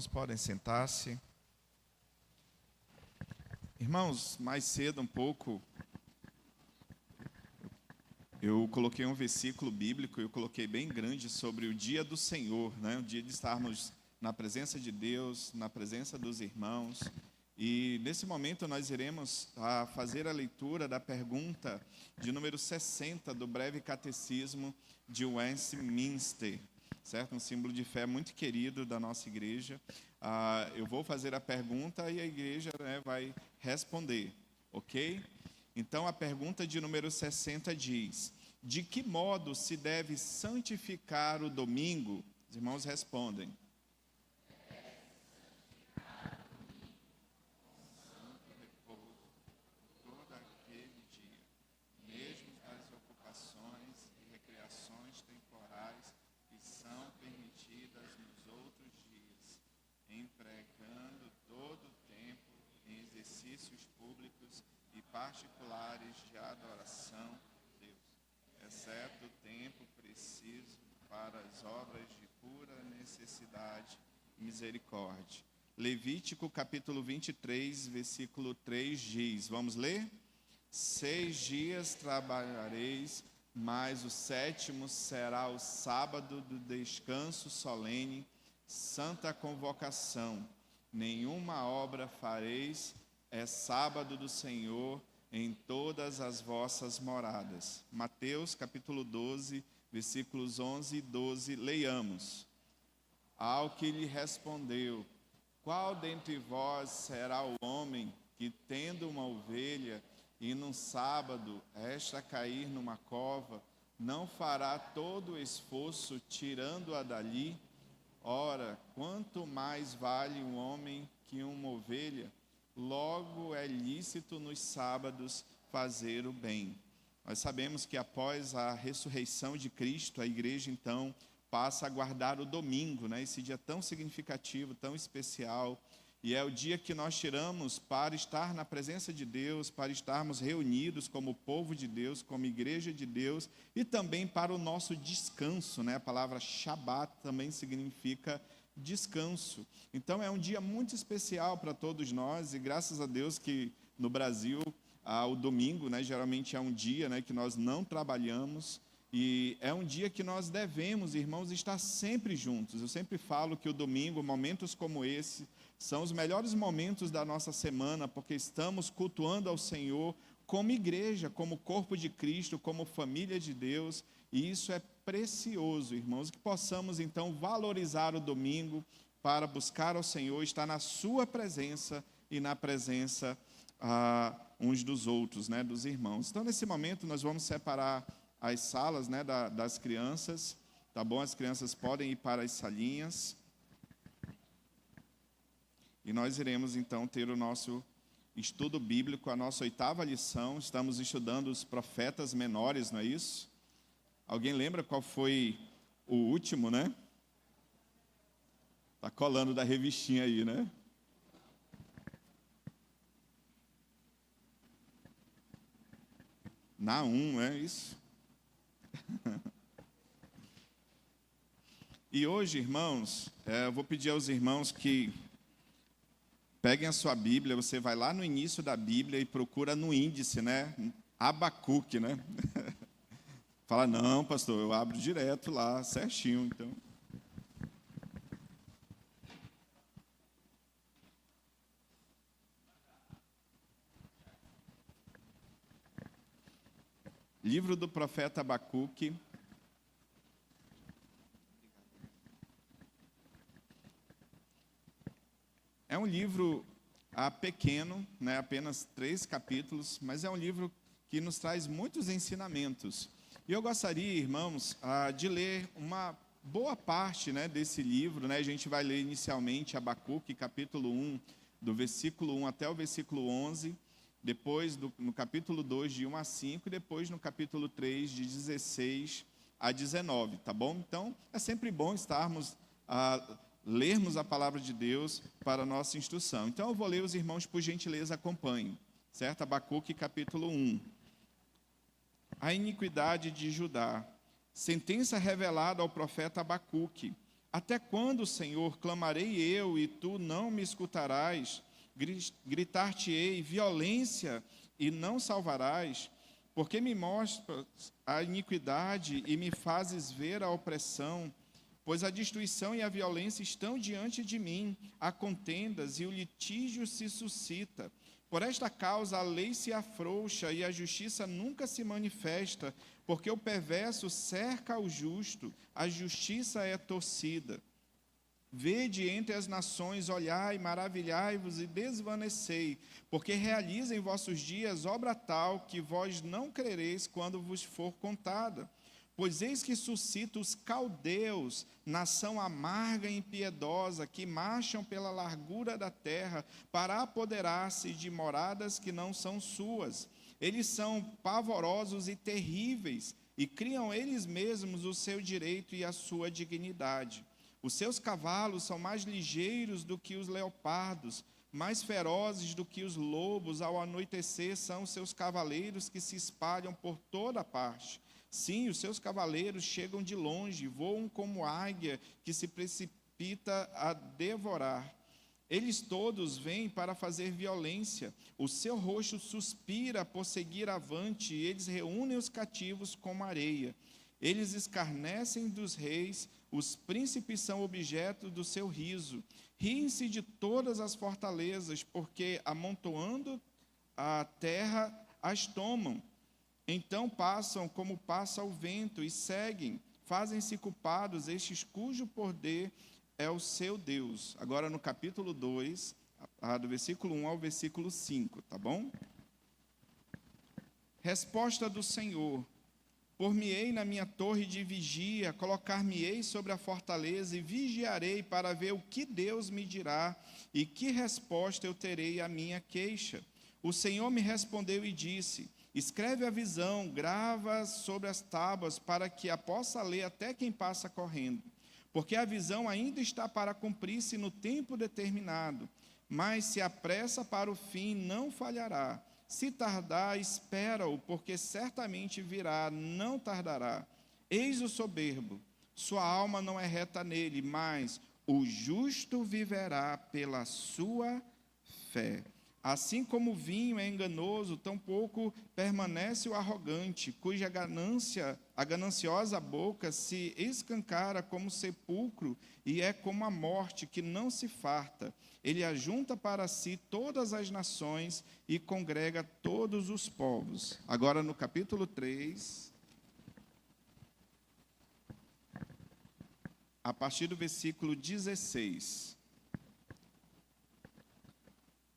irmãos podem sentar-se. Irmãos, mais cedo um pouco, eu coloquei um versículo bíblico, eu coloquei bem grande sobre o dia do Senhor, né? O dia de estarmos na presença de Deus, na presença dos irmãos. E nesse momento nós iremos fazer a leitura da pergunta de número 60 do breve catecismo de Westminster, certo? Um símbolo de fé muito querido da nossa igreja. Eu vou fazer a pergunta e a igreja, né, vai responder, ok? Então a pergunta de número 60 diz: de que modo se deve santificar o domingo? Os irmãos respondem: particulares de adoração a Deus, exceto o tempo preciso para as obras de pura necessidade e misericórdia. Levítico capítulo 23, versículo 3 diz, vamos ler? 6 dias trabalhareis, mas o sétimo será o sábado do descanso solene, santa convocação. Nenhuma obra fareis, é sábado do Senhor em todas as vossas moradas. Mateus capítulo 12, versículos 11 e 12, leiamos. Ao que lhe respondeu: qual dentre vós será o homem que, tendo uma ovelha, e num sábado esta cair numa cova, não fará todo o esforço tirando-a dali? Ora, quanto mais vale um homem que uma ovelha? Logo é lícito nos sábados fazer o bem. Nós sabemos que após a ressurreição de Cristo, a igreja então passa a guardar o domingo, né? Esse dia tão significativo, tão especial, e é o dia que nós tiramos para estar na presença de Deus, para estarmos reunidos como povo de Deus, como igreja de Deus, e também para o nosso descanso, né? A palavra Shabat também significa descanso. Então é um dia muito especial para todos nós, e graças a Deus que no Brasil o domingo, né, geralmente é um dia, né, que nós não trabalhamos, e é um dia que nós devemos, irmãos, estar sempre juntos. Eu sempre falo que o domingo, momentos como esse, são os melhores momentos da nossa semana, porque estamos cultuando ao Senhor como igreja, como corpo de Cristo, como família de Deus, e isso é precioso, irmãos, que possamos então valorizar o domingo para buscar ao Senhor, estar na sua presença e na presença uns dos outros, né, dos irmãos. Então, nesse momento, nós vamos separar as salas, né, das crianças, tá bom? As crianças podem ir para as salinhas. E nós iremos então ter o nosso estudo bíblico, a nossa 8ª lição. Estamos estudando os profetas menores, não é isso? Alguém lembra qual foi o último, né? Está colando da revistinha aí, né? Naum, é isso? E hoje, irmãos, eu vou pedir aos irmãos que peguem a sua Bíblia, você vai lá no início da Bíblia e procura no índice, né? Abacuque, né? Fala, não, pastor, eu abro direto lá, certinho, então. Livro do profeta Abacuque. É um livro pequeno, né, apenas 3 capítulos, mas é um livro que nos traz muitos ensinamentos. E eu gostaria, irmãos, de ler uma boa parte, né, desse livro, né? A gente vai ler inicialmente Abacuque, capítulo 1, do versículo 1 até o versículo 11, depois no capítulo 2, de 1 a 5, e depois no capítulo 3, de 16 a 19, tá bom? Então, é sempre bom estarmos lermos a palavra de Deus para a nossa instrução. Então eu vou ler, os irmãos, por gentileza, acompanhem, certo? Abacuque, capítulo 1. A iniquidade de Judá. Sentença revelada ao profeta Abacuque. Até quando, Senhor, clamarei eu e tu não me escutarás? Gritar-te-ei violência e não salvarás? Porque me mostras a iniquidade e me fazes ver a opressão? Pois a destruição e a violência estão diante de mim, há contendas e o litígio se suscita. Por esta causa a lei se afrouxa e a justiça nunca se manifesta, porque o perverso cerca o justo, a justiça é torcida. Vede entre as nações, olhai, maravilhai-vos e desvanecei, porque realiza em vossos dias obra tal que vós não crereis quando vos for contada. Pois eis que suscita os caldeus, nação amarga e impiedosa, que marcham pela largura da terra para apoderar-se de moradas que não são suas. Eles são pavorosos e terríveis, e criam eles mesmos o seu direito e a sua dignidade. Os seus cavalos são mais ligeiros do que os leopardos, mais ferozes do que os lobos. Ao anoitecer são os seus cavaleiros que se espalham por toda parte. Sim, os seus cavaleiros chegam de longe, voam como águia que se precipita a devorar. Eles todos vêm para fazer violência. O seu rosto suspira por seguir avante, e eles reúnem os cativos como areia. Eles escarnecem dos reis, os príncipes são objeto do seu riso. Riem-se de todas as fortalezas, porque amontoando a terra as tomam. Então passam como passa o vento e seguem, fazem-se culpados estes cujo poder é o seu Deus. Agora no capítulo 2, do versículo 1 ao versículo 5, tá bom? Resposta do Senhor: por-me-ei na minha torre de vigia, colocar-me-ei sobre a fortaleza e vigiarei para ver o que Deus me dirá e que resposta eu terei à minha queixa. O Senhor me respondeu e disse: escreve a visão, grava sobre as tábuas, para que a possa ler até quem passa correndo. Porque a visão ainda está para cumprir-se no tempo determinado, mas se apressa para o fim, não falhará. Se tardar, espera-o, porque certamente virá, não tardará. Eis o soberbo, sua alma não é reta nele, mas o justo viverá pela sua fé. Assim como o vinho é enganoso, tampouco permanece o arrogante, cuja a gananciosa boca se escancara como sepulcro e é como a morte que não se farta. Ele ajunta para si todas as nações e congrega todos os povos. Agora no capítulo 3, a partir do versículo 16.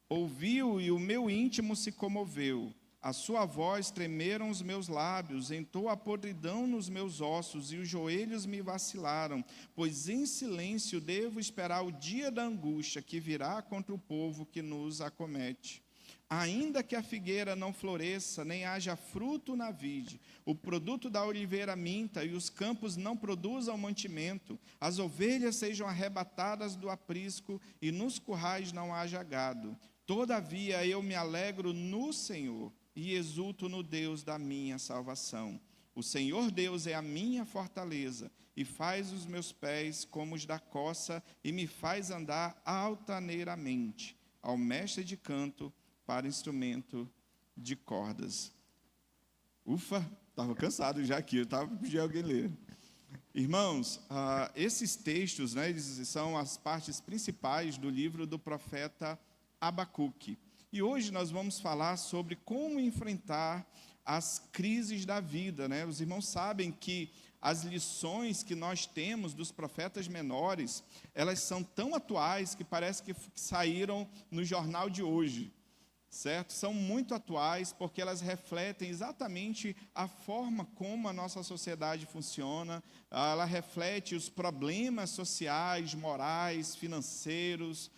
Ouviu e o meu íntimo se comoveu, a sua voz tremeram os meus lábios, entrou a podridão nos meus ossos e os joelhos me vacilaram, pois em silêncio devo esperar o dia da angústia que virá contra o povo que nos acomete. Ainda que a figueira não floresça, nem haja fruto na vide, o produto da oliveira minta e os campos não produzam mantimento, as ovelhas sejam arrebatadas do aprisco e nos currais não haja gado. Todavia eu me alegro no Senhor e exulto no Deus da minha salvação. O Senhor Deus é a minha fortaleza e faz os meus pés como os da coça e me faz andar altaneiramente. Ao mestre de canto para instrumento de cordas. Ufa, estava cansado já aqui, eu estava pedindo alguém ler. Irmãos, esses textos, né, eles são as partes principais do livro do profeta Abacuque. E hoje nós vamos falar sobre como enfrentar as crises da vida, né? Os irmãos sabem que as lições que nós temos dos profetas menores, elas são tão atuais que parece que saíram no jornal de hoje, certo? São muito atuais porque elas refletem exatamente a forma como a nossa sociedade funciona, ela reflete os problemas sociais, morais, financeiros,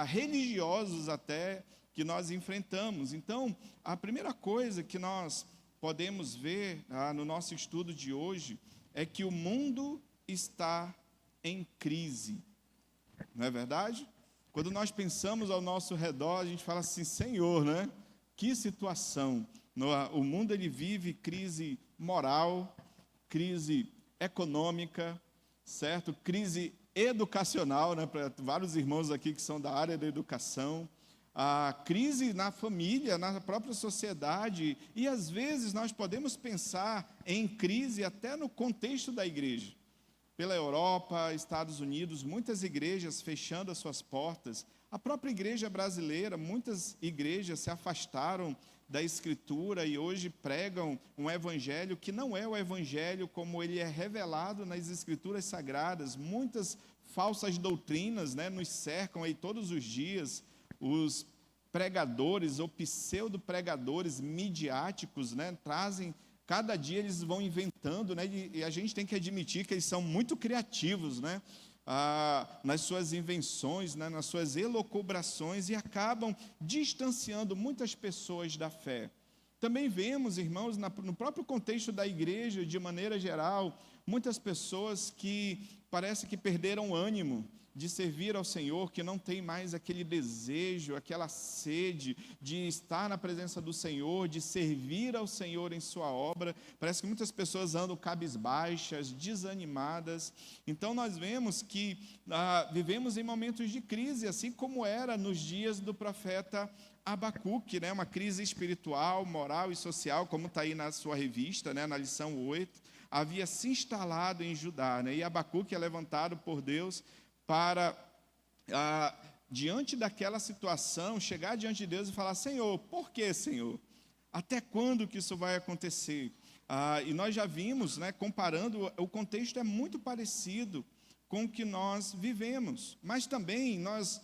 religiosos até, que nós enfrentamos. Então, a primeira coisa que nós podemos ver no nosso estudo de hoje é que o mundo está em crise. Não é verdade? Quando nós pensamos ao nosso redor, a gente fala assim, Senhor, né? Que situação. O mundo ele vive crise moral, crise econômica, certo? Crise educacional, né, para vários irmãos aqui que são da área da educação, a crise na família, na própria sociedade, e às vezes nós podemos pensar em crise até no contexto da igreja. Pela Europa, Estados Unidos, muitas igrejas fechando as suas portas. A própria igreja brasileira, muitas igrejas se afastaram da Escritura e hoje pregam um evangelho que não é o evangelho como ele é revelado nas Escrituras Sagradas. Muitas falsas doutrinas, né, nos cercam aí todos os dias. Os pregadores ou pseudo-pregadores midiáticos, né, trazem, cada dia eles vão inventando, né, e a gente tem que admitir que eles são muito criativos, né, nas suas invenções, né, nas suas elucubrações, e acabam distanciando muitas pessoas da fé. Também vemos, irmãos, no próprio contexto da igreja, de maneira geral, muitas pessoas que parece que perderam ânimo de servir ao Senhor, que não tem mais aquele desejo, aquela sede de estar na presença do Senhor, de servir ao Senhor em sua obra. Parece que muitas pessoas andam cabisbaixas, desanimadas. Então nós vemos que vivemos em momentos de crise, assim como era nos dias do profeta Abacuque, né? Uma crise espiritual, moral e social, como está aí na sua revista, né? Na lição 8, havia se instalado em Judá, né? E Abacuque é levantado por Deus para, diante daquela situação, chegar diante de Deus e falar: Senhor, por que, Senhor? Até quando que isso vai acontecer? E nós já vimos, né, comparando, o contexto é muito parecido com o que nós vivemos, mas também nós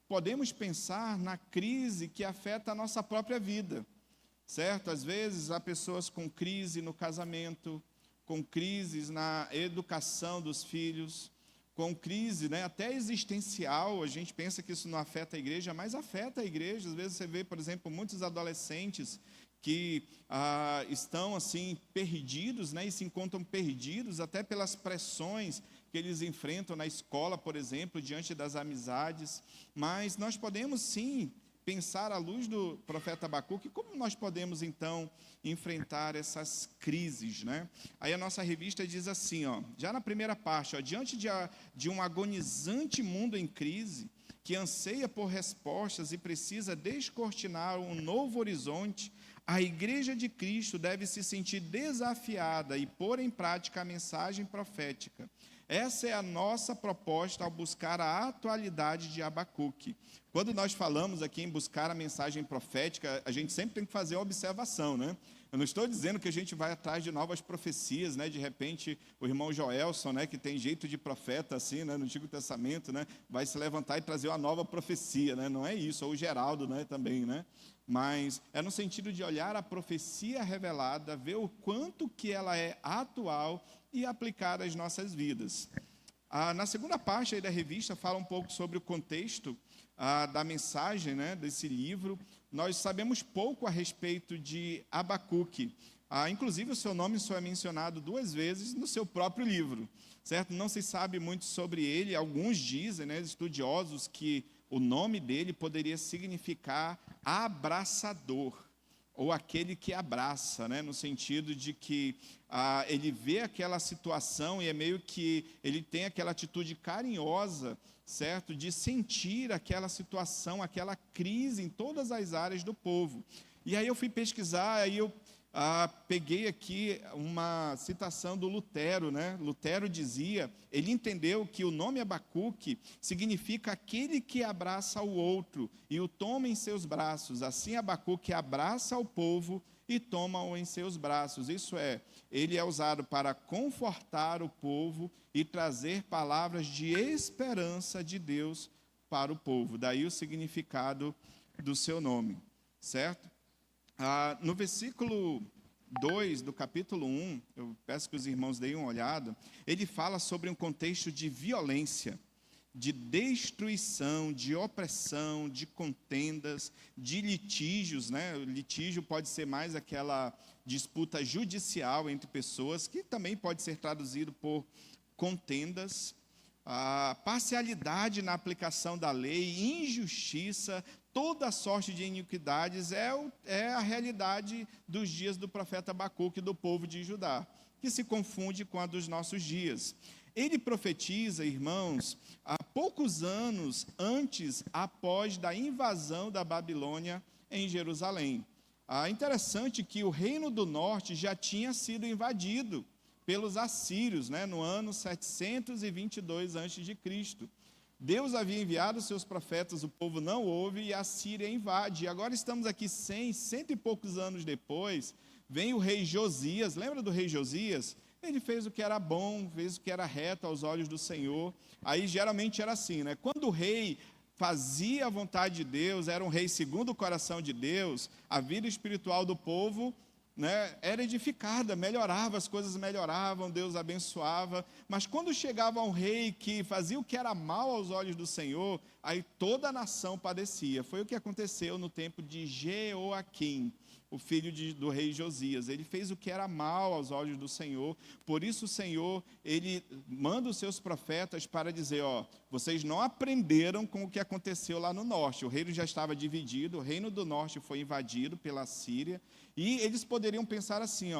podemos pensar na crise que afeta a nossa própria vida, certo? Às vezes há pessoas com crise no casamento, com crises na educação dos filhos, com crise, né, até existencial. A gente pensa que isso não afeta a igreja, mas afeta a igreja. Às vezes você vê, por exemplo, muitos adolescentes que estão assim perdidos, né, e se encontram perdidos até pelas pressões que eles enfrentam na escola, por exemplo, diante das amizades. Mas nós podemos sim pensar à luz do profeta Abacuque, como nós podemos então enfrentar essas crises, né? Aí a nossa revista diz assim, ó, já na primeira parte, ó, diante de um agonizante mundo em crise, que anseia por respostas e precisa descortinar um novo horizonte, a Igreja de Cristo deve se sentir desafiada e pôr em prática a mensagem profética. Essa é a nossa proposta ao buscar a atualidade de Abacuque. Quando nós falamos aqui em buscar a mensagem profética, a gente sempre tem que fazer uma observação, né? Eu não estou dizendo que a gente vai atrás de novas profecias, né? De repente, o irmão Joelson, né, que tem jeito de profeta, assim, né, no Antigo Testamento, né, vai se levantar e trazer uma nova profecia, né? Não é isso, ou o Geraldo, né, também, né? Mas é no sentido de olhar a profecia revelada, ver o quanto que ela é atual e aplicar às nossas vidas. Na segunda parte aí da revista fala um pouco sobre o contexto da mensagem, né, desse livro. Nós sabemos pouco a respeito de Abacuque. Inclusive, o seu nome só é mencionado 2 vezes no seu próprio livro, certo? Não se sabe muito sobre ele. Alguns dizem, né, estudiosos, que o nome dele poderia significar abraçador, ou aquele que abraça, né? No sentido de que ele vê aquela situação e é meio que ele tem aquela atitude carinhosa, certo? De sentir aquela situação, aquela crise em todas as áreas do povo. E aí eu fui pesquisar, aí eu peguei aqui uma citação do Lutero, né? Lutero dizia, ele entendeu que o nome Abacuque significa aquele que abraça o outro e o toma em seus braços. Assim, Abacuque abraça o povo e toma-o em seus braços. Isso é, ele é usado para confortar o povo e trazer palavras de esperança de Deus para o povo. Daí o significado do seu nome, certo? No versículo 2 do capítulo 1, eu peço que os irmãos deem uma olhada, ele fala sobre um contexto de violência, de destruição, de opressão, de contendas, de litígios, né? O litígio pode ser mais aquela disputa judicial entre pessoas, que também pode ser traduzido por contendas, parcialidade na aplicação da lei, injustiça, toda sorte de iniquidades é a realidade dos dias do profeta Abacuque e do povo de Judá, que se confunde com a dos nossos dias. ele profetiza, irmãos, há poucos anos após da invasão da Babilônia em Jerusalém. Interessante que o reino do norte já tinha sido invadido pelos assírios, né, no ano 722 a.C. Deus havia enviado seus profetas, o povo não ouve e a Síria invade. E agora estamos aqui cento e poucos anos depois, vem o rei Josias. Lembra do rei Josias? Ele fez o que era bom, fez o que era reto aos olhos do Senhor. Aí geralmente era assim, né? Quando o rei fazia a vontade de Deus, era um rei segundo o coração de Deus, a vida espiritual do povo, né, era edificada, melhorava, as coisas melhoravam, Deus abençoava. Mas quando chegava um rei que fazia o que era mal aos olhos do Senhor, aí toda a nação padecia. Foi o que aconteceu no tempo de Jeoaquim, o filho do rei Josias. Ele fez o que era mal aos olhos do Senhor. Por isso o Senhor, ele manda os seus profetas para dizer, vocês não aprenderam com o que aconteceu lá no norte. O reino já estava dividido, o reino do norte foi invadido pela Síria, e eles poderiam pensar assim,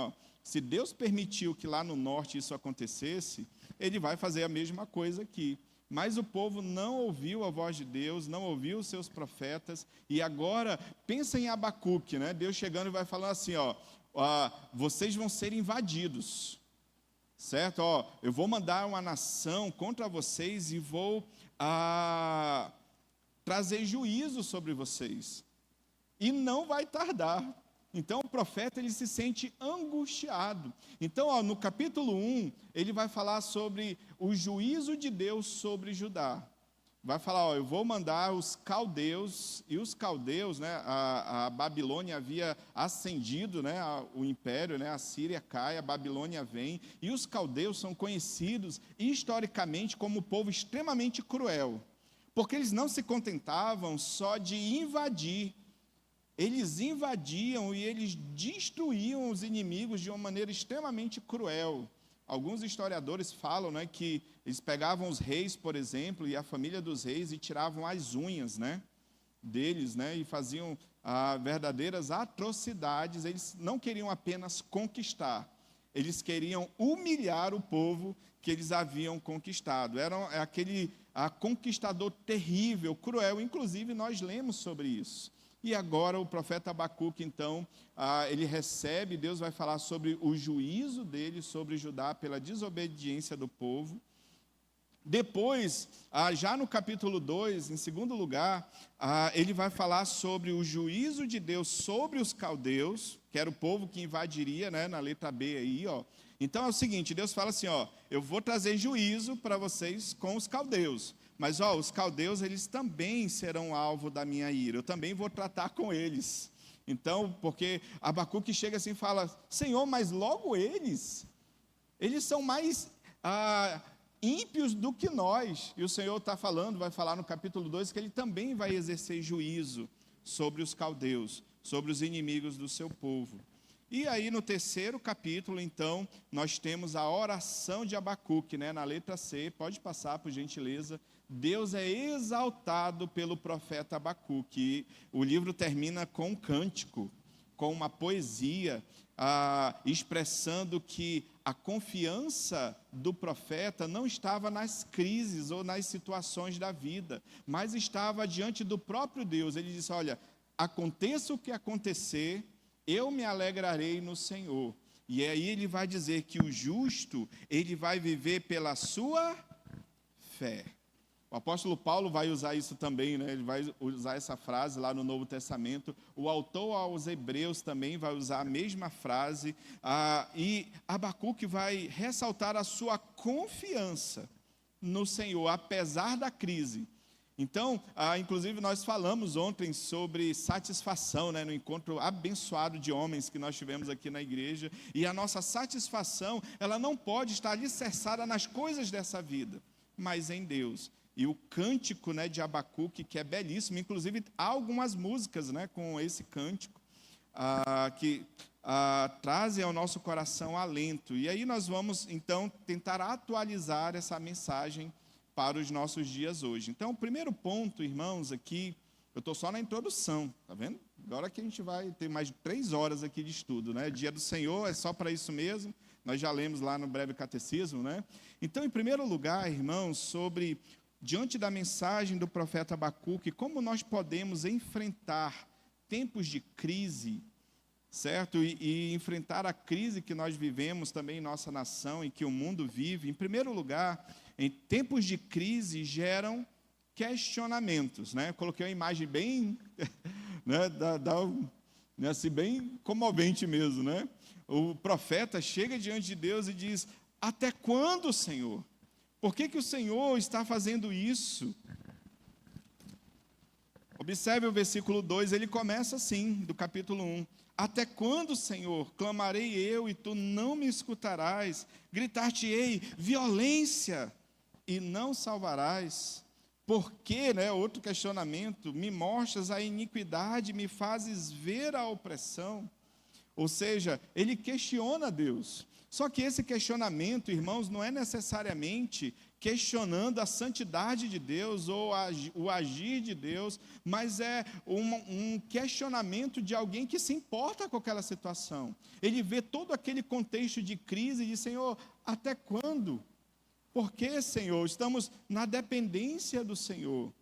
se Deus permitiu que lá no norte isso acontecesse, ele vai fazer a mesma coisa aqui. Mas o povo não ouviu a voz de Deus, não ouviu os seus profetas, e agora, pensa em Abacuque, né? Deus chegando e vai falando assim, vocês vão ser invadidos, certo? Eu vou mandar uma nação contra vocês e vou trazer juízo sobre vocês, e não vai tardar. Então, o profeta, ele se sente angustiado. Então, no capítulo 1, ele vai falar sobre o juízo de Deus sobre Judá. Vai falar, eu vou mandar os caldeus, e os caldeus, né, a Babilônia havia ascendido, né, o império, né, a Síria cai, a Babilônia vem, e os caldeus são conhecidos historicamente como um povo extremamente cruel, porque eles não se contentavam só de invadir. Eles invadiam e eles destruíam os inimigos de uma maneira extremamente cruel. Alguns historiadores falam, né, que eles pegavam os reis, por exemplo, e a família dos reis e tiravam as unhas, né, deles, né, e faziam verdadeiras atrocidades. Eles não queriam apenas conquistar, eles queriam humilhar o povo que eles haviam conquistado. Era aquele conquistador terrível, cruel. Inclusive, nós lemos sobre isso. E agora o profeta Abacuque, então, ele recebe, Deus vai falar sobre o juízo dele sobre Judá pela desobediência do povo. Depois, já no capítulo 2, em segundo lugar, ele vai falar sobre o juízo de Deus sobre os caldeus, que era o povo que invadiria, né, na letra B aí, Então é o seguinte, Deus fala assim, eu vou trazer juízo para vocês com os caldeus. Mas, os caldeus, eles também serão alvo da minha ira. Eu também vou tratar com eles. Então, porque Abacuque chega assim e fala, Senhor, mas logo eles são mais ímpios do que nós. E o Senhor está falando, vai falar no capítulo 2, que ele também vai exercer juízo sobre os caldeus, sobre os inimigos do seu povo. E aí, no terceiro capítulo, então, nós temos a oração de Abacuque, né, na letra C. Pode passar, por gentileza. Deus é exaltado pelo profeta Abacuque. O livro termina com um cântico, com uma poesia, expressando que a confiança do profeta não estava nas crises ou nas situações da vida, mas estava diante do próprio Deus. Ele disse, olha, aconteça o que acontecer, eu me alegrarei no Senhor. E aí ele vai dizer que o justo, ele vai viver pela sua fé. O apóstolo Paulo vai usar isso também, né? Ele vai usar essa frase lá no Novo Testamento. O autor aos Hebreus também vai usar a mesma frase. E Abacuque vai ressaltar a sua confiança no Senhor, apesar da crise. Então, inclusive nós falamos ontem sobre satisfação, né, no encontro abençoado de homens que nós tivemos aqui na igreja. E a nossa satisfação, ela não pode estar alicerçada nas coisas dessa vida, mas em Deus. E o cântico, né, de Abacuque, que é belíssimo, inclusive há algumas músicas, né, com esse cântico, que trazem ao nosso coração alento. E aí nós vamos, então, tentar atualizar essa mensagem para os nossos dias hoje. Então, o primeiro ponto, irmãos, aqui, eu estou só na introdução, tá vendo? Agora que a gente vai ter mais de 3 horas aqui de estudo, né? Dia do Senhor é só para isso mesmo. Nós já lemos lá no breve catecismo, né? Então, em primeiro lugar, irmãos, diante da mensagem do profeta Abacuque, como nós podemos enfrentar tempos de crise, certo? E enfrentar a crise que nós vivemos também em nossa nação e que o mundo vive. Em primeiro lugar, em tempos de crise geram questionamentos, né? Eu coloquei uma imagem bem, né, assim, bem comovente mesmo, né? O profeta chega diante de Deus e diz: até quando, Senhor? Por que o Senhor está fazendo isso? Observe o versículo 2, ele começa assim, do capítulo 1. Até quando, Senhor, clamarei eu e tu não me escutarás? Gritar-te-ei violência e não salvarás? Por que, né, outro questionamento, me mostras a iniquidade, me fazes ver a opressão? Ou seja, ele questiona Deus. Só que esse questionamento, irmãos, não é necessariamente questionando a santidade de Deus ou o agir de Deus, mas é um questionamento de alguém que se importa com aquela situação. Ele vê todo aquele contexto de crise e diz: Senhor, até quando? Por que, Senhor? Estamos na dependência do Senhor.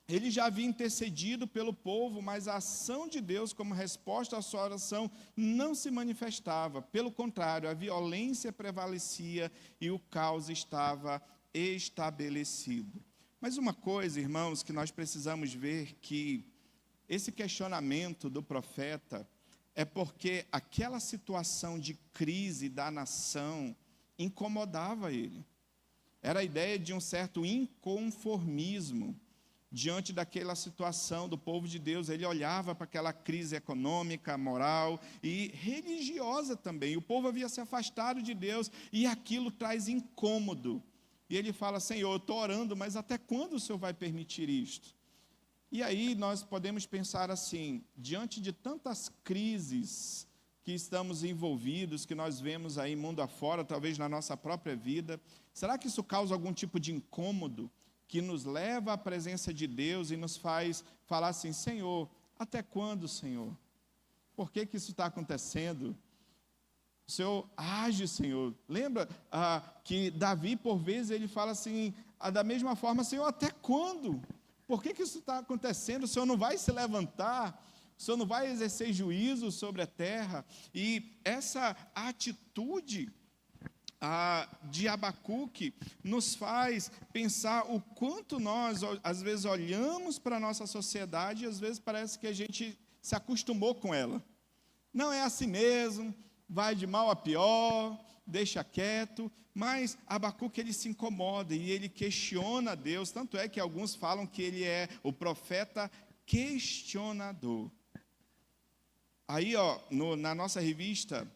Ele já havia intercedido pelo povo, mas a ação de Deus como resposta à sua oração não se manifestava. Pelo contrário, a violência prevalecia e o caos estava estabelecido. Mas uma coisa, irmãos, que nós precisamos ver, que esse questionamento do profeta é porque aquela situação de crise da nação incomodava ele. Era a ideia de um certo inconformismo diante daquela situação do povo de Deus. Ele olhava para aquela crise econômica, moral e religiosa também. O povo havia se afastado de Deus e aquilo traz incômodo. E ele fala: Senhor, eu estou orando, mas até quando o Senhor vai permitir isto? E aí nós podemos pensar assim, diante de tantas crises que estamos envolvidos, que nós vemos aí mundo afora, talvez na nossa própria vida, será que isso causa algum tipo de incômodo que nos leva à presença de Deus e nos faz falar assim: Senhor, até quando, Senhor? Por que isso está acontecendo? O Senhor age, Senhor. Lembra que Davi, por vezes, ele fala assim, da mesma forma: Senhor, até quando? Por que isso está acontecendo? O Senhor não vai se levantar? O Senhor não vai exercer juízo sobre a terra? E essa atitude de Abacuque nos faz pensar o quanto nós, às vezes, olhamos para a nossa sociedade e, às vezes, parece que a gente se acostumou com ela. Não é assim mesmo, vai de mal a pior, deixa quieto. Mas Abacuque, ele se incomoda e ele questiona a Deus. Tanto é que alguns falam que ele é o profeta questionador. Aí, na nossa revista,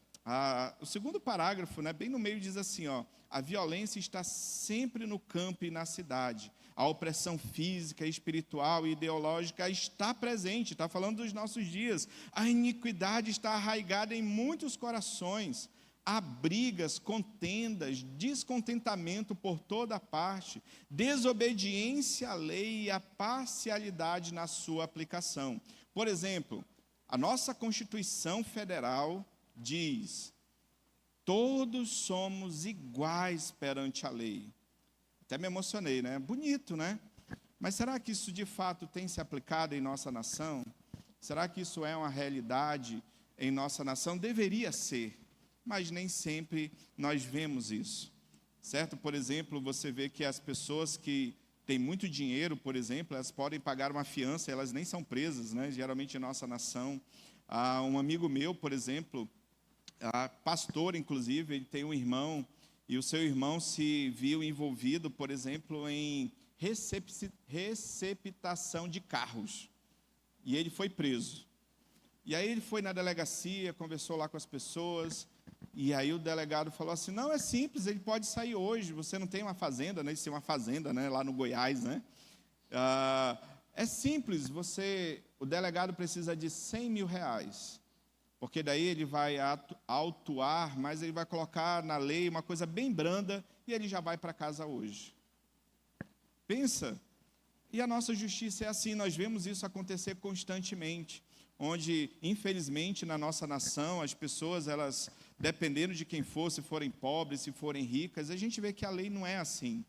o segundo parágrafo, né, bem no meio, diz assim: a violência está sempre no campo e na cidade. A opressão física, espiritual e ideológica está presente, está falando dos nossos dias. A iniquidade está arraigada em muitos corações. Há brigas, contendas, descontentamento por toda parte, desobediência à lei e a parcialidade na sua aplicação. Por exemplo, a nossa Constituição Federal diz: todos somos iguais perante a lei. Até me emocionei, né? Bonito, né? Mas será que isso de fato tem se aplicado em nossa nação? Será que isso é uma realidade em nossa nação? Deveria ser, mas nem sempre nós vemos isso, certo? Por exemplo, você vê que as pessoas que têm muito dinheiro, por exemplo, elas podem pagar uma fiança, elas nem são presas, né? Geralmente em nossa nação. Um amigo meu, por exemplo, pastor, inclusive, ele tem um irmão, e o seu irmão se viu envolvido, por exemplo, em receptação de carros, e ele foi preso. E aí ele foi na delegacia, conversou lá com as pessoas, e aí o delegado falou assim: não, é simples, ele pode sair hoje, você não tem uma fazenda, né? Isso é uma fazenda, né? Lá no Goiás, né? É simples, o delegado precisa de R$100 mil, porque daí ele vai autuar, mas ele vai colocar na lei uma coisa bem branda, e ele já vai para casa hoje. Pensa, e a nossa justiça é assim, nós vemos isso acontecer constantemente, onde, infelizmente, na nossa nação, as pessoas, elas dependendo de quem for, se forem pobres, se forem ricas. A gente vê que a lei não é assim.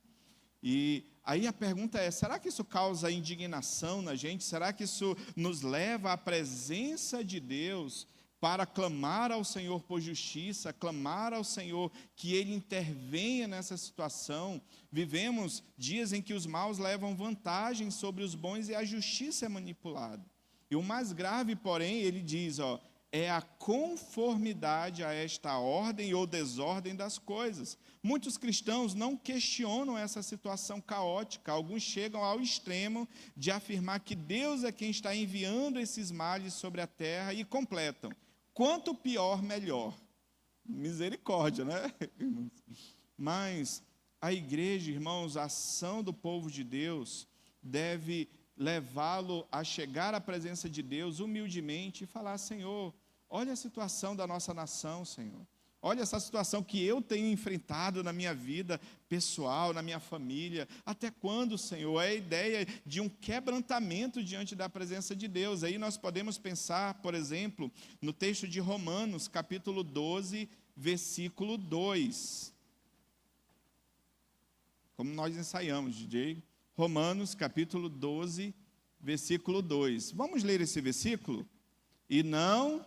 E aí a pergunta é, será que isso causa indignação na gente? Será que isso nos leva à presença de Deus para clamar ao Senhor por justiça, clamar ao Senhor que Ele intervenha nessa situação? Vivemos dias em que os maus levam vantagem sobre os bons e a justiça é manipulada. E o mais grave, porém, ele diz, é a conformidade a esta ordem ou desordem das coisas. Muitos cristãos não questionam essa situação caótica. Alguns chegam ao extremo de afirmar que Deus é quem está enviando esses males sobre a terra e completam: quanto pior, melhor. Misericórdia, né? Mas a igreja, irmãos, a ação do povo de Deus deve levá-lo a chegar à presença de Deus humildemente e falar: Senhor, olha a situação da nossa nação, Senhor. Olha essa situação que eu tenho enfrentado na minha vida pessoal, na minha família. Até quando, Senhor? É a ideia de um quebrantamento diante da presença de Deus. Aí nós podemos pensar, por exemplo, no texto de Romanos, capítulo 12, versículo 2. Como nós ensaiamos, DJ? Romanos, capítulo 12, versículo 2. Vamos ler esse versículo? E não...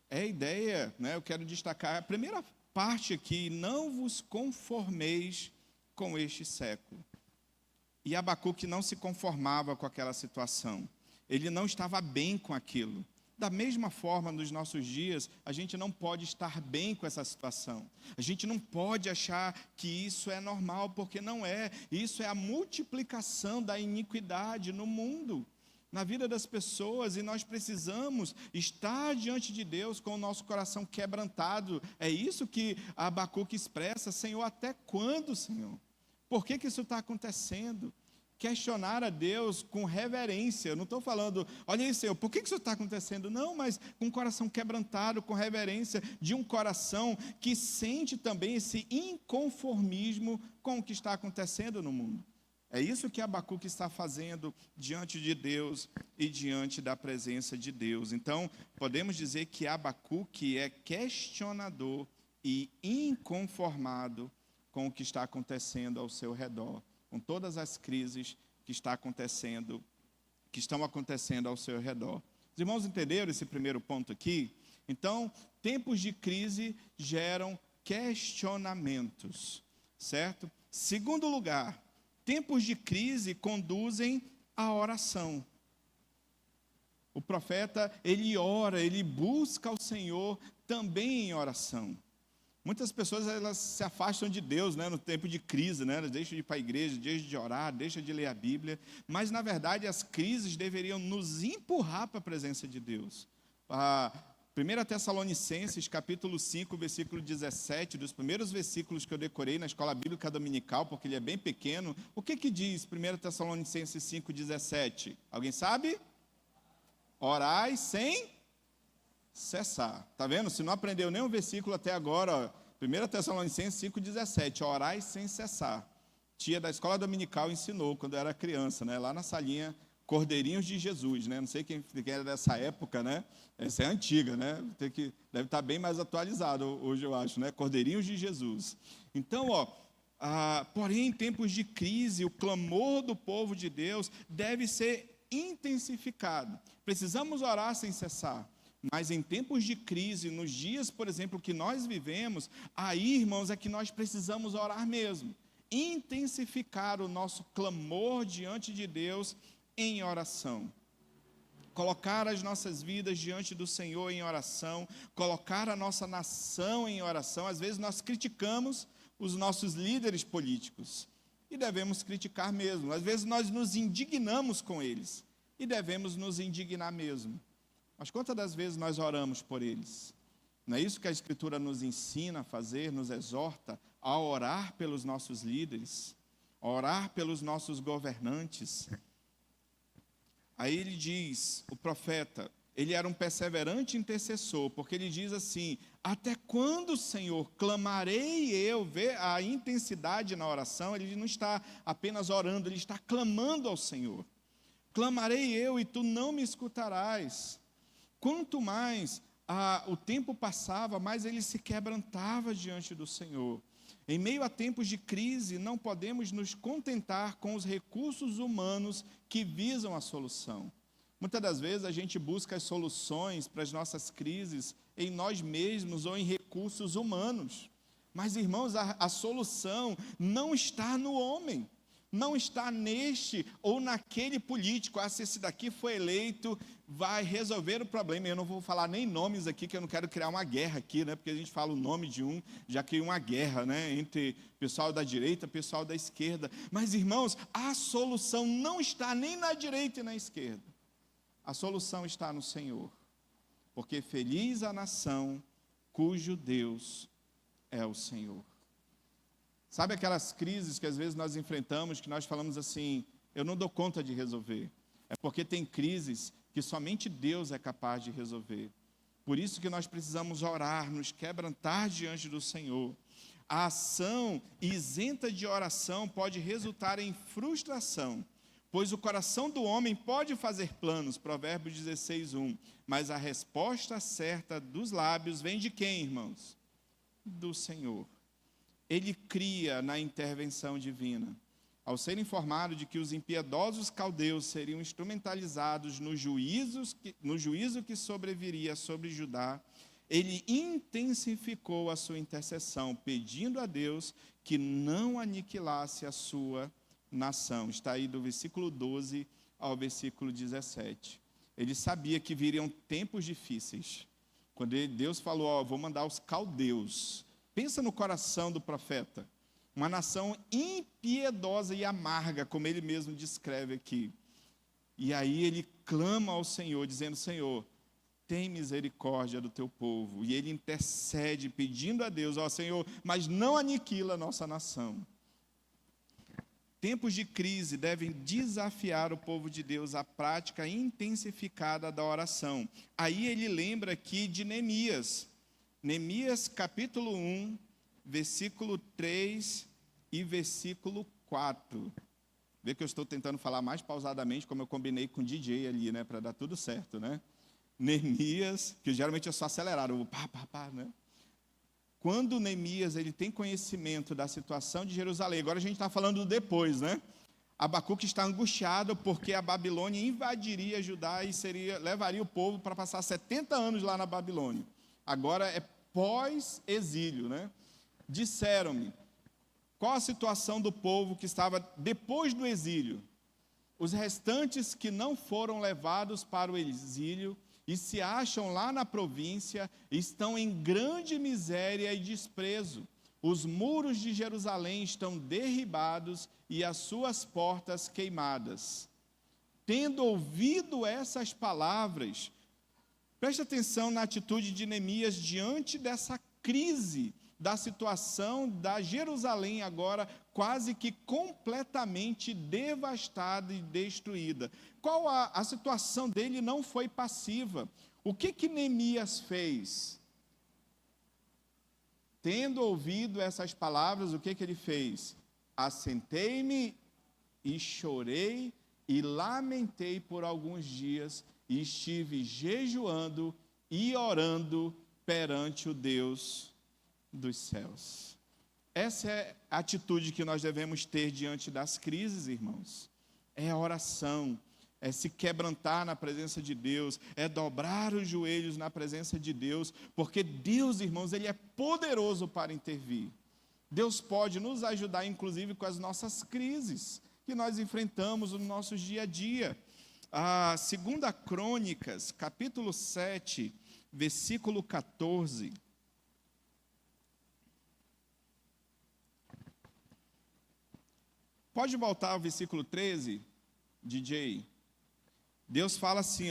É a ideia, né? Eu quero destacar a primeira parte aqui: não vos conformeis com este século. E Abacuque não se conformava com aquela situação. Ele não estava bem com aquilo. Da mesma forma, nos nossos dias, a gente não pode estar bem com essa situação. A gente não pode achar que isso é normal, porque não é. Isso é a multiplicação da iniquidade no mundo, na vida das pessoas, e nós precisamos estar diante de Deus com o nosso coração quebrantado. É isso que Abacuque expressa: Senhor, até quando, Senhor? Por que isso está acontecendo? Questionar a Deus com reverência. Eu não estou falando, olha aí, Senhor, por que isso está acontecendo? Não, mas com o coração quebrantado, com reverência, de um coração que sente também esse inconformismo com o que está acontecendo no mundo. É isso que Abacuque está fazendo diante de Deus e diante da presença de Deus. Então, podemos dizer que Abacuque é questionador e inconformado com o que está acontecendo ao seu redor, com todas as crises que estão acontecendo ao seu redor. Os irmãos entenderam esse primeiro ponto aqui? Então, tempos de crise geram questionamentos, certo? Segundo lugar, tempos de crise conduzem à oração. O profeta, ele ora, ele busca ao Senhor também em oração. Muitas pessoas, elas se afastam de Deus, né, no tempo de crise, né, elas deixam de ir para a igreja, deixam de orar, deixam de ler a Bíblia, mas na verdade as crises deveriam nos empurrar para a presença de Deus. 1 Tessalonicenses, capítulo 5, versículo 17, dos primeiros versículos que eu decorei na escola bíblica dominical, porque ele é bem pequeno. O que diz 1 Tessalonicenses 5, 17? Alguém sabe? Orai sem cessar. Está vendo? Se não aprendeu nenhum versículo até agora, 1 Tessalonicenses 5, 17, orai sem cessar. Tia da escola dominical ensinou quando eu era criança, né? Lá na salinha Cordeirinhos de Jesus, né? Não sei quem era dessa época, né? Essa é antiga, né? Deve estar bem mais atualizado hoje, eu acho, né? Cordeirinhos de Jesus. Então, porém, em tempos de crise, o clamor do povo de Deus deve ser intensificado. Precisamos orar sem cessar. Mas em tempos de crise, nos dias, por exemplo, que nós vivemos, aí, irmãos, é que nós precisamos orar mesmo. Intensificar o nosso clamor diante de Deus em oração. Colocar as nossas vidas diante do Senhor em oração, colocar a nossa nação em oração. Às vezes nós criticamos os nossos líderes políticos, e devemos criticar mesmo. Às vezes nós nos indignamos com eles, e devemos nos indignar mesmo. Mas quantas das vezes nós oramos por eles? Não é isso que a Escritura nos ensina a fazer, nos exorta a orar pelos nossos líderes, a orar pelos nossos governantes. Aí ele diz, o profeta, ele era um perseverante intercessor, porque ele diz assim: Até quando, Senhor, clamarei eu? Vê a intensidade na oração, ele não está apenas orando, ele está clamando ao Senhor. Clamarei eu e tu não me escutarás. Quanto mais o tempo passava, mais ele se quebrantava diante do Senhor. Em meio a tempos de crise, não podemos nos contentar com os recursos humanos que visam a solução. Muitas das vezes a gente busca as soluções para as nossas crises em nós mesmos ou em recursos humanos. Mas, irmãos, a solução não está no homem, não está neste ou naquele político. Se esse daqui foi eleito, vai resolver o problema. Eu não vou falar nem nomes aqui, que eu não quero criar uma guerra aqui, né? Porque a gente fala o nome de um, já cria uma guerra, né? Entre pessoal da direita e pessoal da esquerda. Mas, irmãos, a solução não está nem na direita e na esquerda. A solução está no Senhor, porque feliz a nação cujo Deus é o Senhor. Sabe aquelas crises que às vezes nós enfrentamos, que nós falamos assim, eu não dou conta de resolver. É porque tem crises que somente Deus é capaz de resolver. Por isso que nós precisamos orar, nos quebrantar diante do Senhor. A ação isenta de oração pode resultar em frustração, pois o coração do homem pode fazer planos, Provérbios 16:1, mas a resposta certa dos lábios vem de quem, irmãos? Do Senhor. Ele cria na intervenção divina. Ao ser informado de que os impiedosos caldeus seriam instrumentalizados no juízo que sobreviria sobre Judá, ele intensificou a sua intercessão, pedindo a Deus que não aniquilasse a sua nação. Está aí do versículo 12 ao versículo 17. Ele sabia que viriam tempos difíceis. Quando Deus falou, vou mandar os caldeus. Pensa no coração do profeta. Uma nação impiedosa e amarga, como ele mesmo descreve aqui. E aí ele clama ao Senhor, dizendo, Senhor, tem misericórdia do teu povo. E ele intercede, pedindo a Deus, Senhor, mas não aniquila a nossa nação. Tempos de crise devem desafiar o povo de Deus à prática intensificada da oração. Aí ele lembra aqui de Neemias. Neemias capítulo 1, versículo 3 e versículo 4. Vê que eu estou tentando falar mais pausadamente, como eu combinei com o DJ ali, né? Para dar tudo certo, né? Neemias, que geralmente eu sou acelerado, né? Quando Neemias ele tem conhecimento da situação de Jerusalém, agora a gente está falando depois, né? Abacuque está angustiado porque a Babilônia invadiria Judá e levaria o povo para passar 70 anos lá na Babilônia. Agora é pós-exílio, né? Disseram-me, qual a situação do povo que estava depois do exílio? Os restantes que não foram levados para o exílio e se acham lá na província, estão em grande miséria e desprezo. Os muros de Jerusalém estão derribados e as suas portas queimadas. Tendo ouvido essas palavras, preste atenção na atitude de Neemias diante dessa crise, da situação da Jerusalém agora quase que completamente devastada e destruída. Qual a situação dele não foi passiva. O que Neemias fez? Tendo ouvido essas palavras, o que ele fez? Assentei-me e chorei e lamentei por alguns dias e estive jejuando e orando perante o Deus dos céus. Essa é a atitude que nós devemos ter diante das crises, irmãos. É a oração, é se quebrantar na presença de Deus, é dobrar os joelhos na presença de Deus, porque Deus, irmãos, Ele é poderoso para intervir. Deus pode nos ajudar, inclusive, com as nossas crises que nós enfrentamos no nosso dia a dia. A 2 Crônicas, capítulo 7, versículo 14. Pode voltar ao versículo 13, DJ? Deus fala assim,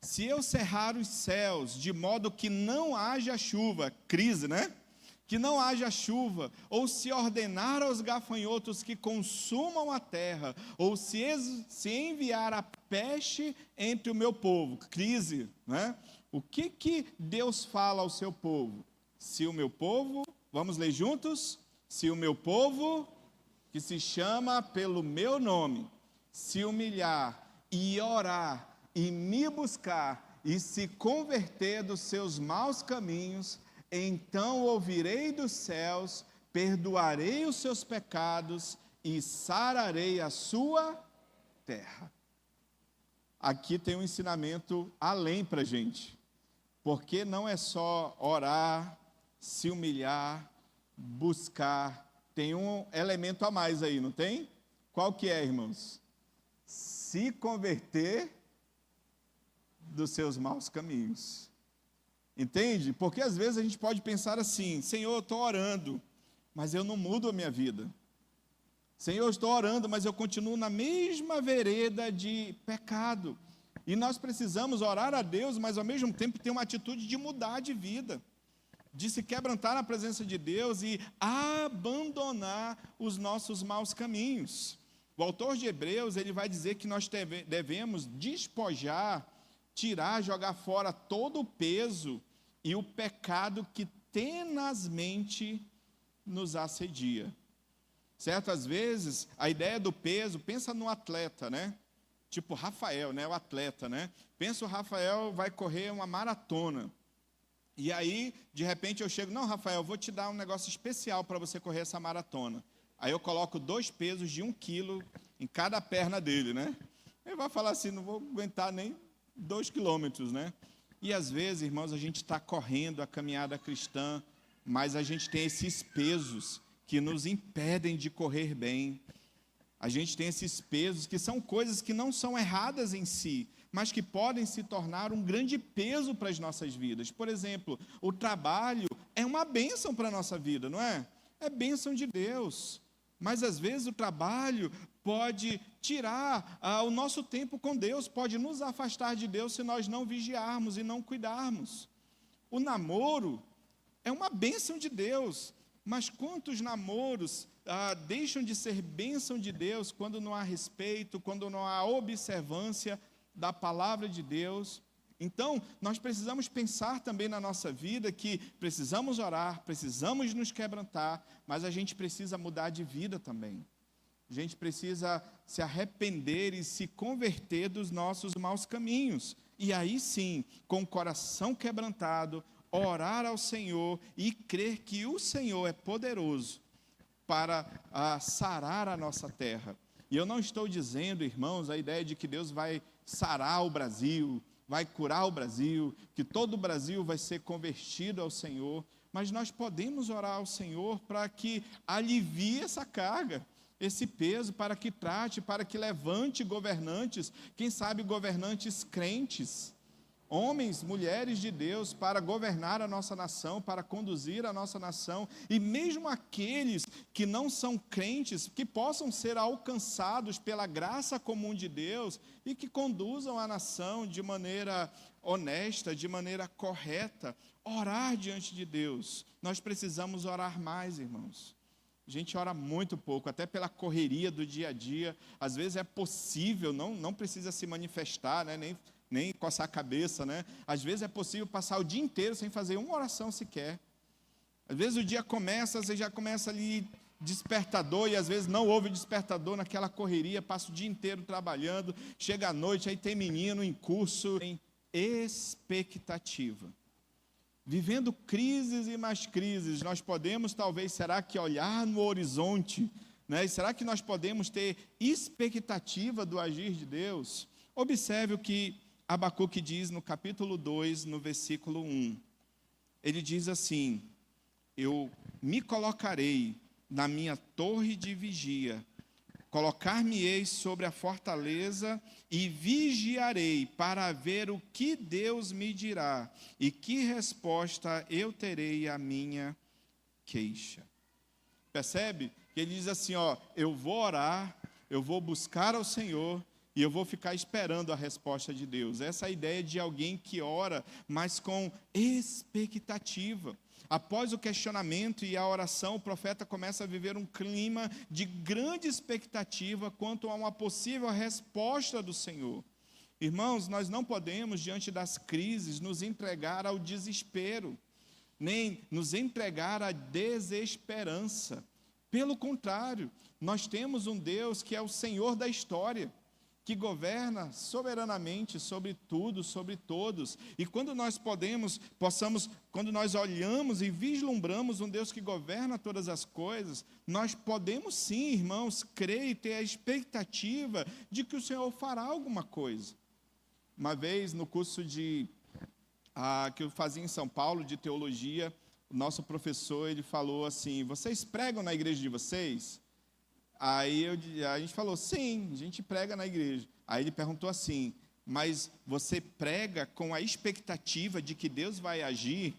se eu cerrar os céus de modo que não haja chuva, crise, né? Que não haja chuva, ou se ordenar aos gafanhotos que consumam a terra, ou se enviar a peste entre o meu povo, crise, né? O que Deus fala ao seu povo? Se o meu povo, vamos ler juntos? Se o meu povo, que se chama pelo meu nome, se humilhar e orar e me buscar e se converter dos seus maus caminhos, então ouvirei dos céus, perdoarei os seus pecados e sararei a sua terra. Aqui tem um ensinamento além para a gente, porque não é só orar, se humilhar, buscar, tem um elemento a mais aí, não tem? Qual que é, irmãos? Se converter dos seus maus caminhos. Entende? Porque às vezes a gente pode pensar assim: Senhor, eu estou orando, mas eu não mudo a minha vida. Senhor, eu estou orando, mas eu continuo na mesma vereda de pecado. E nós precisamos orar a Deus, mas ao mesmo tempo ter uma atitude de mudar de vida, de se quebrantar na presença de Deus e abandonar os nossos maus caminhos. O autor de Hebreus, ele vai dizer que nós devemos despojar, tirar, jogar fora todo o peso e o pecado que tenazmente nos assedia. Certo? Às vezes, a ideia do peso, pensa no atleta, né? Tipo Rafael, né? O atleta, né? Pensa o Rafael vai correr uma maratona. E aí, de repente, eu chego, não, Rafael, vou te dar um negócio especial para você correr essa maratona. Aí eu coloco 2 pesos de 1 quilo em cada perna dele, né? Ele vai falar assim, não vou aguentar nem 2 quilômetros, né? E às vezes, irmãos, a gente está correndo a caminhada cristã, mas a gente tem esses pesos que nos impedem de correr bem. A gente tem esses pesos que são coisas que não são erradas em si, mas que podem se tornar um grande peso para as nossas vidas. Por exemplo, o trabalho é uma bênção para a nossa vida, não é? É bênção de Deus. Mas às vezes o trabalho pode tirar o nosso tempo com Deus, pode nos afastar de Deus se nós não vigiarmos e não cuidarmos. O namoro é uma bênção de Deus, mas quantos namoros deixam de ser bênção de Deus quando não há respeito, quando não há observância da palavra de Deus? Então, nós precisamos pensar também na nossa vida que precisamos orar, precisamos nos quebrantar, mas a gente precisa mudar de vida também. A gente precisa se arrepender e se converter dos nossos maus caminhos. E aí sim, com o coração quebrantado, orar ao Senhor e crer que o Senhor é poderoso para sarar a nossa terra. E eu não estou dizendo, irmãos, a ideia de que Deus vai sarar o Brasil, vai curar o Brasil, que todo o Brasil vai ser convertido ao Senhor, mas nós podemos orar ao Senhor para que alivie essa carga, esse peso, para que trate, para que levante governantes, quem sabe governantes crentes, homens, mulheres de Deus, para governar a nossa nação, para conduzir a nossa nação, e mesmo aqueles que não são crentes, que possam ser alcançados pela graça comum de Deus, e que conduzam a nação de maneira honesta, de maneira correta, orar diante de Deus. Nós precisamos orar mais, irmãos. A gente ora muito pouco, até pela correria do dia a dia. Às vezes é possível, não precisa se manifestar, né? nem coçar a cabeça, né? Às vezes é possível passar o dia inteiro sem fazer uma oração sequer. Às vezes o dia começa, você já começa ali despertador, e às vezes não houve despertador naquela correria, passa o dia inteiro trabalhando, chega à noite, aí tem menino em curso, em expectativa. Vivendo crises e mais crises, nós podemos talvez, será que olhar no horizonte, né? E será que nós podemos ter expectativa do agir de Deus? Observe o que Abacuque diz no capítulo 2, no versículo 1. Ele diz assim: eu me colocarei na minha torre de vigia, colocar-me-ei sobre a fortaleza e vigiarei para ver o que Deus me dirá e que resposta eu terei à minha queixa. Percebe? Que ele diz assim, eu vou orar, eu vou buscar ao Senhor, e eu vou ficar esperando a resposta de Deus. Essa é a ideia de alguém que ora, mas com expectativa. Após o questionamento e a oração, o profeta começa a viver um clima de grande expectativa quanto a uma possível resposta do Senhor. Irmãos, nós não podemos, diante das crises, nos entregar ao desespero. nem nos entregar à desesperança. Pelo contrário, nós temos um Deus que é o Senhor da história, que governa soberanamente sobre tudo, sobre todos. E quando nós quando nós olhamos e vislumbramos um Deus que governa todas as coisas, nós podemos sim, irmãos, crer e ter a expectativa de que o Senhor fará alguma coisa. Uma vez, no curso que eu fazia em São Paulo, de teologia, o nosso professor, ele falou assim: vocês pregam na igreja de vocês? Aí a gente falou: sim, a gente prega na igreja. Aí ele perguntou assim: mas você prega com a expectativa de que Deus vai agir?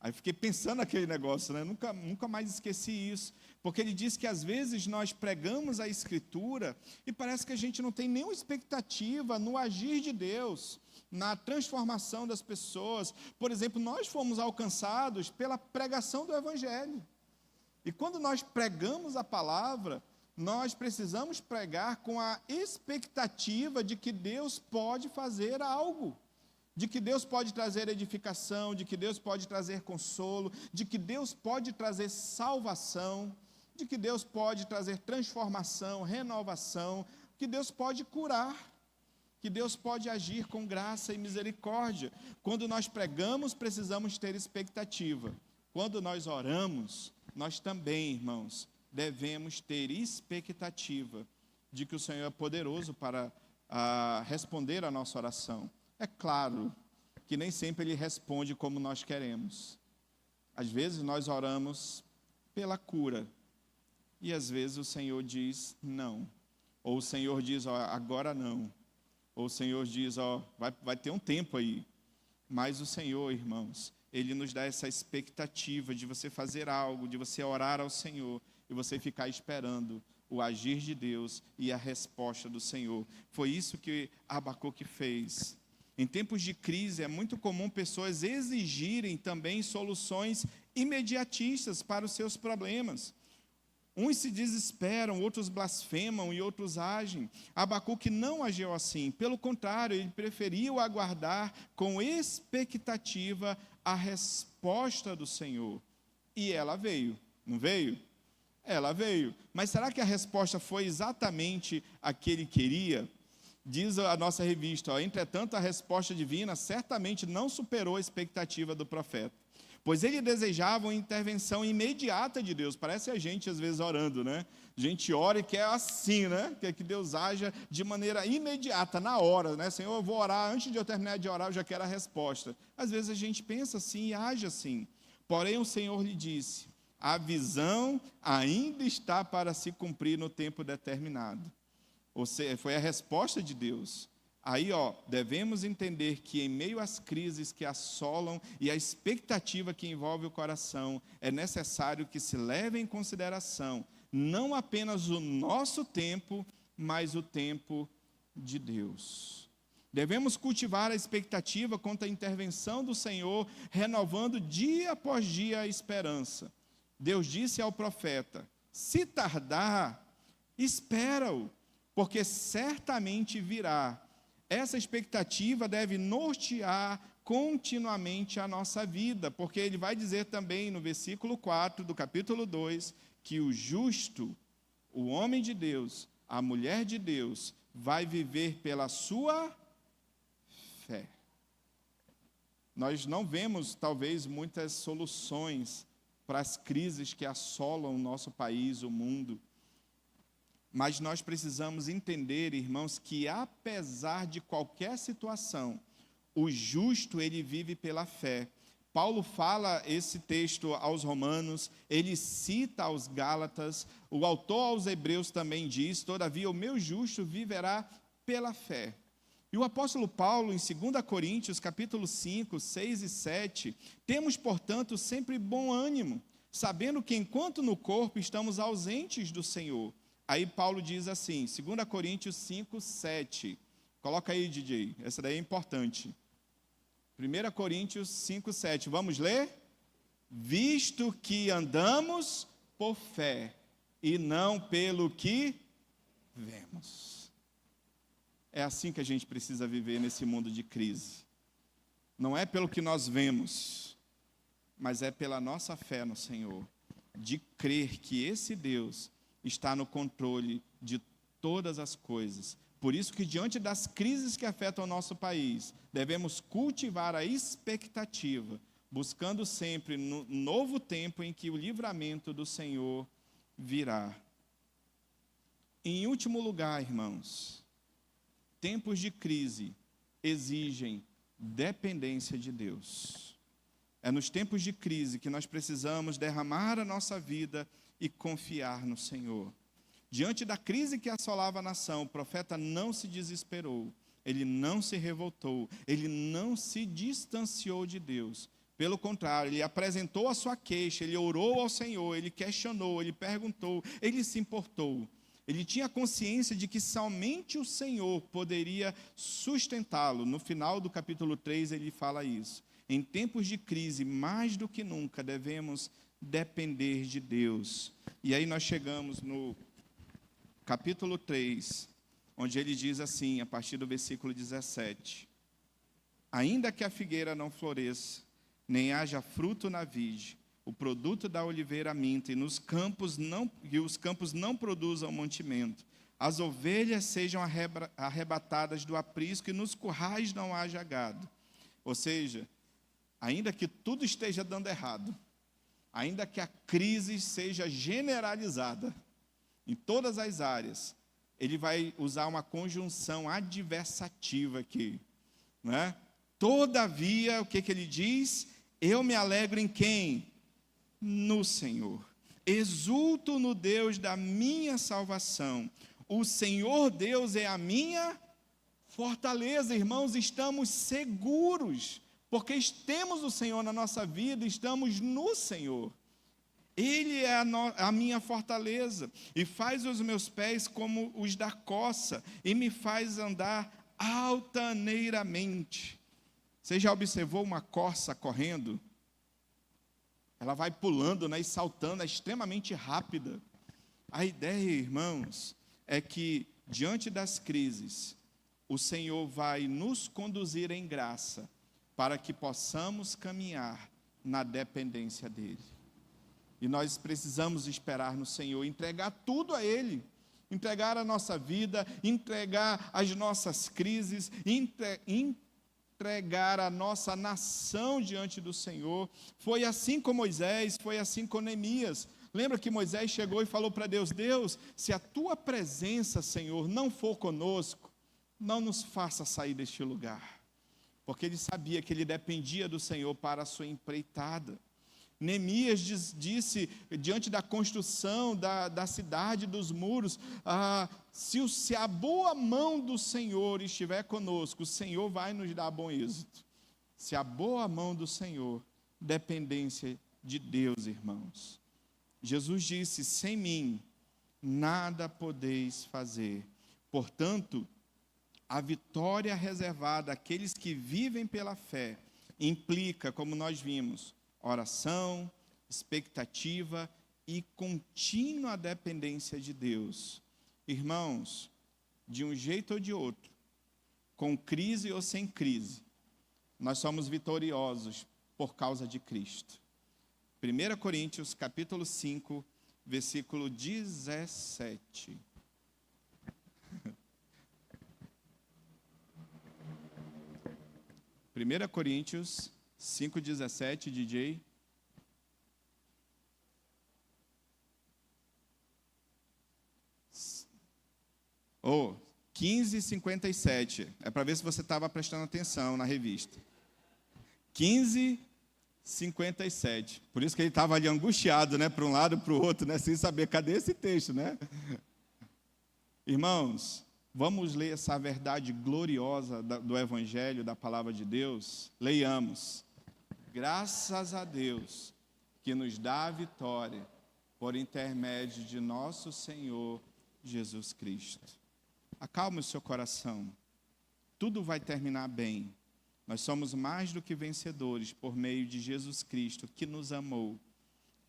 Aí eu fiquei pensando naquele negócio, né? Nunca mais esqueci isso. Porque ele disse que às vezes nós pregamos a Escritura e parece que a gente não tem nenhuma expectativa no agir de Deus, na transformação das pessoas. Por exemplo, nós fomos alcançados pela pregação do Evangelho. E quando nós pregamos a palavra, nós precisamos pregar com a expectativa de que Deus pode fazer algo, de que Deus pode trazer edificação, de que Deus pode trazer consolo, de que Deus pode trazer salvação, de que Deus pode trazer transformação, renovação, que Deus pode curar, que Deus pode agir com graça e misericórdia. Quando nós pregamos, precisamos ter expectativa. Quando nós oramos, nós também, irmãos, devemos ter expectativa de que o Senhor é poderoso para responder a nossa oração. É claro que nem sempre Ele responde como nós queremos. Às vezes nós oramos pela cura, e às vezes o Senhor diz não. Ou o Senhor diz: ó, agora não. Ou o Senhor diz: ó, vai ter um tempo aí. Mas o Senhor, irmãos, Ele nos dá essa expectativa de você fazer algo, de você orar ao Senhor, e você ficar esperando o agir de Deus e a resposta do Senhor. Foi isso que Abacuque fez. Em tempos de crise, é muito comum pessoas exigirem também soluções imediatistas para os seus problemas. Uns se desesperam, outros blasfemam e outros agem. Abacuque não agiu assim. Pelo contrário, ele preferiu aguardar com expectativa a resposta do Senhor. E ela veio, não veio? Ela veio. Mas será que a resposta foi exatamente a que ele queria? Diz a nossa revista: ó, entretanto, a resposta divina certamente não superou a expectativa do profeta, pois ele desejava uma intervenção imediata de Deus. Parece a gente, às vezes, orando, né? A gente ora e quer assim, né? Quer que Deus haja de maneira imediata, na hora, né? Senhor, eu vou orar, antes de eu terminar de orar, eu já quero a resposta. Às vezes a gente pensa assim e age assim. Porém, o Senhor lhe disse: a visão ainda está para se cumprir no tempo determinado. Ou seja, foi a resposta de Deus. Aí, devemos entender que em meio às crises que assolam e à expectativa que envolve o coração, é necessário que se leve em consideração não apenas o nosso tempo, mas o tempo de Deus. Devemos cultivar a expectativa quanto à intervenção do Senhor, renovando dia após dia a esperança. Deus disse ao profeta: se tardar, espera-o, porque certamente virá. Essa expectativa deve nortear continuamente a nossa vida, porque ele vai dizer também no versículo 4 do capítulo 2, que o justo, o homem de Deus, a mulher de Deus, vai viver pela sua fé. Nós não vemos, talvez, muitas soluções para as crises que assolam o nosso país, o mundo. Mas nós precisamos entender, irmãos, que apesar de qualquer situação, o justo, ele vive pela fé. Paulo fala esse texto aos Romanos, ele cita aos Gálatas, o autor aos Hebreus também diz: todavia o meu justo viverá pela fé. E o apóstolo Paulo, em 2 Coríntios, capítulo 5, 6 e 7, temos, portanto, sempre bom ânimo, sabendo que enquanto no corpo estamos ausentes do Senhor. Aí Paulo diz assim, 2 Coríntios 5, 7. Coloca aí, DJ, essa daí é importante. 1 Coríntios 5, 7. Vamos ler? Visto que andamos por fé, e não pelo que vemos. É assim que a gente precisa viver nesse mundo de crise. Não é pelo que nós vemos, mas é pela nossa fé no Senhor, de crer que esse Deus está no controle de todas as coisas. Por isso que diante das crises que afetam o nosso país, devemos cultivar a expectativa, buscando sempre no novo tempo em que o livramento do Senhor virá. Em último lugar, irmãos, tempos de crise exigem dependência de Deus. É nos tempos de crise que nós precisamos derramar a nossa vida e confiar no Senhor. Diante da crise que assolava a nação, o profeta não se desesperou, ele não se revoltou, ele não se distanciou de Deus. Pelo contrário, ele apresentou a sua queixa, ele orou ao Senhor, ele questionou, ele perguntou, ele se importou. Ele tinha consciência de que somente o Senhor poderia sustentá-lo. No final do capítulo 3, ele fala isso. Em tempos de crise, mais do que nunca, devemos depender de Deus. E aí nós chegamos no capítulo 3, onde ele diz assim, a partir do versículo 17: ainda que a figueira não floresça, nem haja fruto na vide, o produto da oliveira minta, e os campos não produzam mantimento, as ovelhas sejam arrebatadas do aprisco, e nos currais não haja gado. Ou seja, ainda que tudo esteja dando errado, ainda que a crise seja generalizada em todas as áreas, ele vai usar uma conjunção adversativa aqui, né? Todavia, o que ele diz? Eu me alegro em quem? No Senhor. Exulto no Deus da minha salvação. O Senhor Deus é a minha fortaleza. Irmãos, estamos seguros, porque temos o Senhor na nossa vida, estamos no Senhor. Ele é a minha fortaleza, e faz os meus pés como os da coça, e me faz andar altaneiramente. Você já observou uma corça correndo? Ela vai pulando, né, e saltando, é extremamente rápida. A ideia, irmãos, é que diante das crises, o Senhor vai nos conduzir em graça, para que possamos caminhar na dependência dEle. E nós precisamos esperar no Senhor, entregar tudo a Ele, entregar a nossa vida, entregar as nossas crises, entregar a nossa nação diante do Senhor. Foi assim com Moisés, foi assim com Neemias. Lembra que Moisés chegou e falou para Deus: Deus, se a tua presença, Senhor, não for conosco, não nos faça sair deste lugar. Porque ele sabia que ele dependia do Senhor para a sua empreitada. Neemias disse, diante da construção da cidade, dos muros, se a boa mão do Senhor estiver conosco, o Senhor vai nos dar bom êxito. Se a boa mão do Senhor, dependência de Deus, irmãos. Jesus disse: sem mim, nada podeis fazer. Portanto, a vitória reservada àqueles que vivem pela fé implica, como nós vimos, oração, expectativa e contínua dependência de Deus. Irmãos, de um jeito ou de outro, com crise ou sem crise, nós somos vitoriosos por causa de Cristo. 1 Coríntios, capítulo 5, versículo 17. 1 Coríntios 5,17, DJ. Ou 15,57. É para ver se você estava prestando atenção na revista. 15,57. Por isso que ele estava ali angustiado, né, para um lado e para o outro, né, sem saber cadê esse texto, né? Irmãos, vamos ler essa verdade gloriosa do Evangelho, da Palavra de Deus? Leiamos. Graças a Deus, que nos dá a vitória, por intermédio de nosso Senhor Jesus Cristo. Acalme o seu coração. Tudo vai terminar bem. Nós somos mais do que vencedores por meio de Jesus Cristo, que nos amou.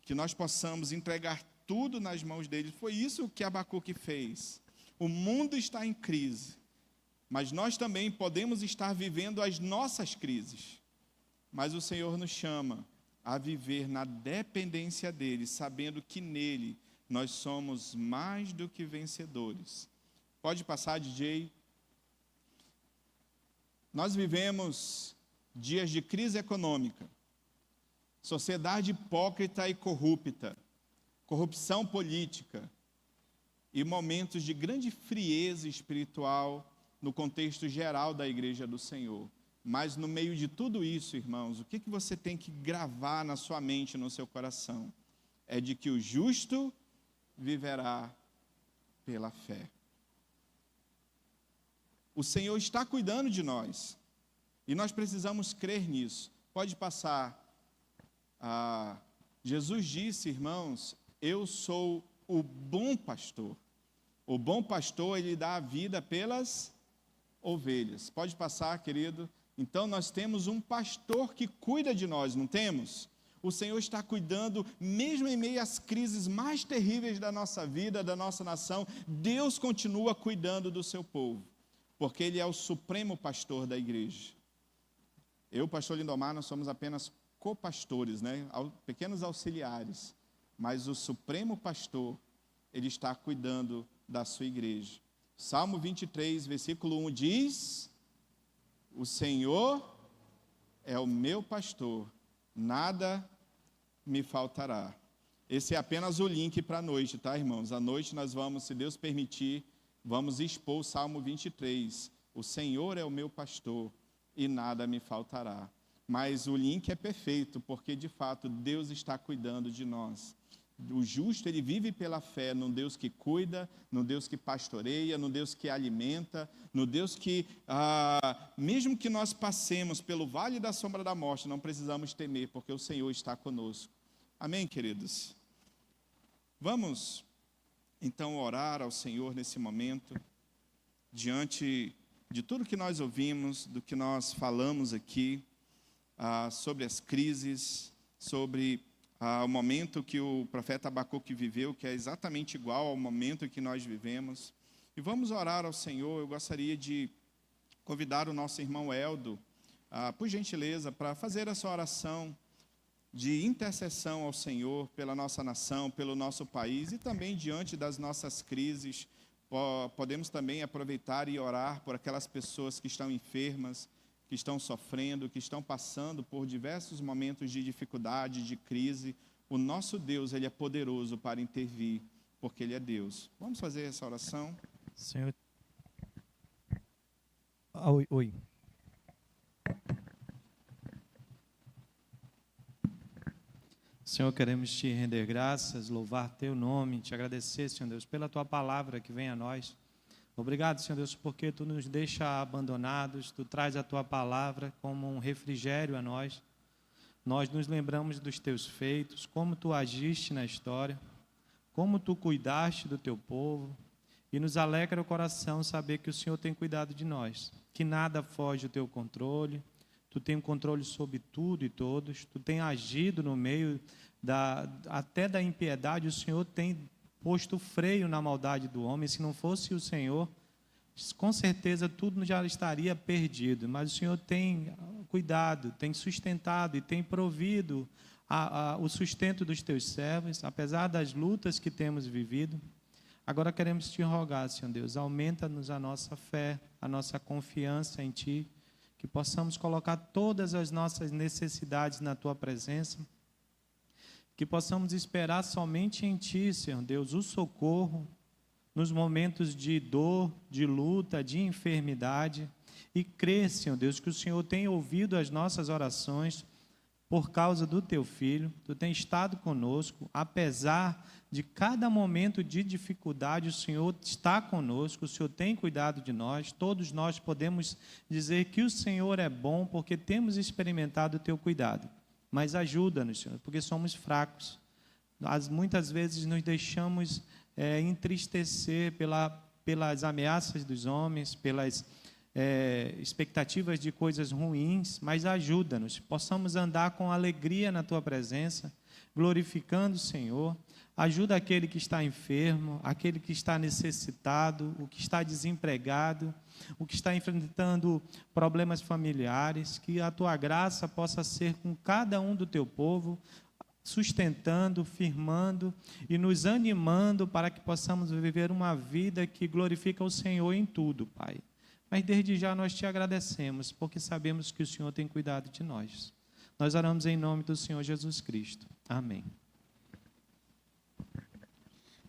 Que nós possamos entregar tudo nas mãos dele. Foi isso que Abacuque fez. O mundo está em crise, mas nós também podemos estar vivendo as nossas crises. Mas o Senhor nos chama a viver na dependência dele, sabendo que nele nós somos mais do que vencedores. Pode passar, DJ. Nós vivemos dias de crise econômica, sociedade hipócrita e corrupta, corrupção política e momentos de grande frieza espiritual no contexto geral da Igreja do Senhor. Mas no meio de tudo isso, irmãos, o que você tem que gravar na sua mente, no seu coração? É de que o justo viverá pela fé. O Senhor está cuidando de nós e nós precisamos crer nisso. Pode passar. Jesus disse, irmãos, eu sou o bom pastor. O bom pastor, ele dá a vida pelas ovelhas. Pode passar, querido. Então nós temos um pastor que cuida de nós, não temos? O Senhor está cuidando, mesmo em meio às crises mais terríveis da nossa vida, da nossa nação, Deus continua cuidando do seu povo, porque Ele é o supremo pastor da igreja. Eu, pastor Lindomar, nós somos apenas copastores, né? Pequenos auxiliares, mas o supremo pastor, Ele está cuidando da sua igreja. Salmo 23, versículo 1 diz: o Senhor é o meu pastor, nada me faltará. Esse é apenas o link para a noite, tá, irmãos? À noite nós vamos, se Deus permitir, vamos expor o Salmo 23. O Senhor é o meu pastor e nada me faltará. Mas o link é perfeito, porque de fato Deus está cuidando de nós. O justo, ele vive pela fé num Deus que cuida, num Deus que pastoreia, num Deus que alimenta, no Deus que, mesmo que nós passemos pelo vale da sombra da morte, não precisamos temer, porque o Senhor está conosco. Amém, queridos? Vamos, então, orar ao Senhor nesse momento, diante de tudo que nós ouvimos, do que nós falamos aqui, sobre as crises, sobre o momento que o profeta Abacuque viveu, que é exatamente igual ao momento que nós vivemos. E vamos orar ao Senhor. Eu gostaria de convidar o nosso irmão Eldo, por gentileza, para fazer essa oração de intercessão ao Senhor pela nossa nação, pelo nosso país e também diante das nossas crises. Podemos também aproveitar e orar por aquelas pessoas que estão enfermas, que estão sofrendo, que estão passando por diversos momentos de dificuldade, de crise. O nosso Deus, Ele é poderoso para intervir, porque Ele é Deus. Vamos fazer essa oração? Senhor... Oi. Senhor, queremos Te render graças, louvar Teu nome, Te agradecer, Senhor Deus, pela Tua palavra que vem a nós. Obrigado, Senhor Deus, porque Tu nos deixa abandonados, Tu traz a Tua palavra como um refrigério a nós. Nós nos lembramos dos Teus feitos, como Tu agiste na história, como Tu cuidaste do Teu povo, e nos alegra o coração saber que o Senhor tem cuidado de nós, que nada foge do Teu controle, Tu tem um controle sobre tudo e todos, Tu tem agido no meio até da impiedade, o Senhor tem posto freio na maldade do homem. Se não fosse o Senhor, com certeza tudo já estaria perdido, mas o Senhor tem cuidado, tem sustentado e tem provido o sustento dos Teus servos, apesar das lutas que temos vivido. Agora queremos Te rogar, Senhor Deus, aumenta-nos a nossa fé, a nossa confiança em Ti, que possamos colocar todas as nossas necessidades na Tua presença, que possamos esperar somente em Ti, Senhor Deus, o socorro nos momentos de dor, de luta, de enfermidade, e crer, Senhor Deus, que o Senhor tem ouvido as nossas orações por causa do Teu Filho. Tu tem estado conosco, apesar de cada momento de dificuldade, o Senhor está conosco, o Senhor tem cuidado de nós. Todos nós podemos dizer que o Senhor é bom, porque temos experimentado o Teu cuidado. Mas ajuda-nos, Senhor, porque somos fracos. Nós muitas vezes nos deixamos entristecer pelas ameaças dos homens, pelas expectativas de coisas ruins, mas ajuda-nos, possamos andar com alegria na Tua presença, glorificando o Senhor. Ajuda aquele que está enfermo, aquele que está necessitado, o que está desempregado, o que está enfrentando problemas familiares. Que a tua graça possa ser com cada um do teu povo, sustentando, firmando e nos animando para que possamos viver uma vida que glorifica o Senhor em tudo, Pai. Mas desde já nós te agradecemos, porque sabemos que o Senhor tem cuidado de nós. Nós oramos em nome do Senhor Jesus Cristo. Amém.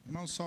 Irmão, só